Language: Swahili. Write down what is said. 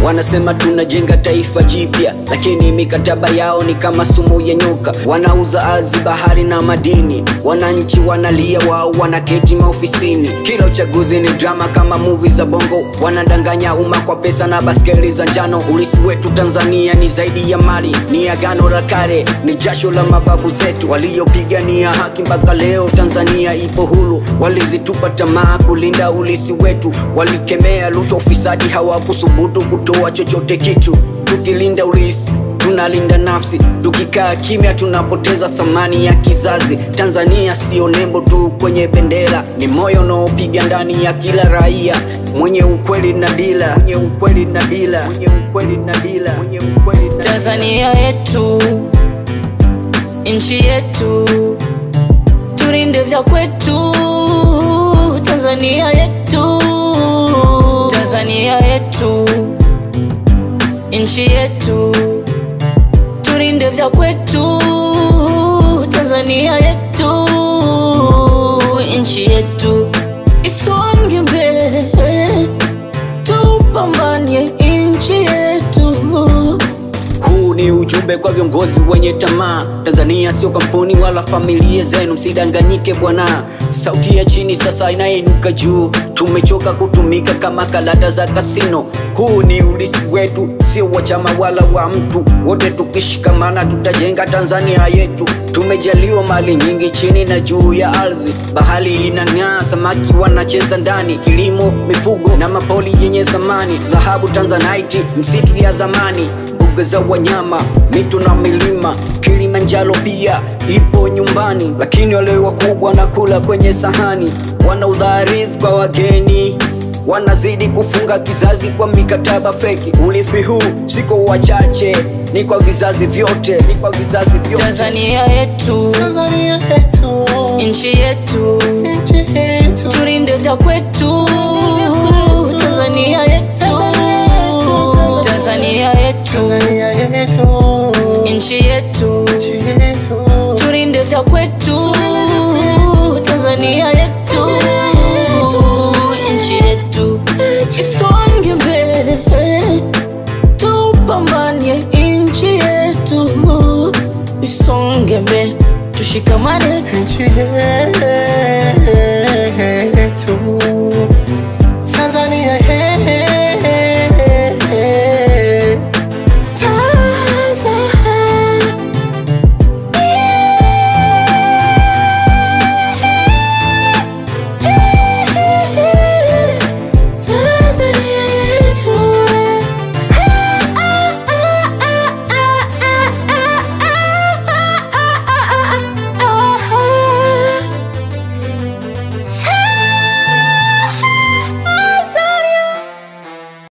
Wanasema tunajenga taifa jipya, lakini mikataba yao ni kama sumu ya nyoka. Wanauza ardhi, bahari na madini, wananchi wanalia, wao wanaketi maofisini. Kila uchaguzi ni drama kama movie za bongo, wanadanganya umma kwa pesa na baskeli za njano. Ulisi wetu Tanzania ni zaidi ya mali, ni agano la kale, ni jasho la mababu zetu waliopigania haki. Mpaka leo Tanzania ipo huru, walizitupa tamaa kulinda ulisi wetu. Walikemea rushwa, ufisadi, hawakusubutu kutoa chochote kitu. Tukilinda ulisi tunalinda nafsi, tukikaa kimya tunapoteza thamani ya kizazi. Tanzania sio nembo tu kwenye bendera, ni moyo unaopiga ndani ya kila raia. Mwenye ukweli na dila, mwenye ukweli na dila, mwenye ukweli na dila, mwenye ukweli na dila. Tanzania yetu, nchi yetu, tulinde vya kwetu. Tanzania yetu, Tanzania yetu, nchi yetu, tulinde vya kwetu. Tanzania yetu, nchi yetu, isonge mbele, tupambanie nchi yetu. Huu ni ujumbe kwa viongozi wenye tamaa. Tanzania sio kampuni wala familia zenu, msidanganyike bwana. Sauti ya chini sasa inainuka juu, tumechoka kutumika kama kalata za kasino. Huu ni ulisi wetu, sio wa chama wala wa mtu. Wote tukishikamana tutajenga Tanzania yetu. Tumejaliwa mali nyingi chini na juu ya ardhi, bahari inang'aa, samaki wanacheza ndani, kilimo, mifugo na mapoli yenye zamani. Dhahabu Tanzanite, msitu ya zamani, mbuga za wanyama, mito na milima. Kilimanjaro pia ipo nyumbani, lakini wale wakubwa nakula kwenye sahani. Wanaudharifu kwa wageni, wanazidi kufunga kizazi kwa mikataba feki. Urithi huu siko wachache, ni kwa vizazi vyote, ni kwa vizazi vyote. Tanzania yetu, Tanzania yetu, nchi yetu, nchi yetu, tulinde vya kwetu. Tanzania yetu, Tanzania yetu, Tanzania yetu, nchi yetu, nchi yetu, tulinde vya kwetu. Tanzania yetu, nchi yetu, isonge mbele, tupambanie nchi yetu. Isonge mbele, tushikamane nchi yetu.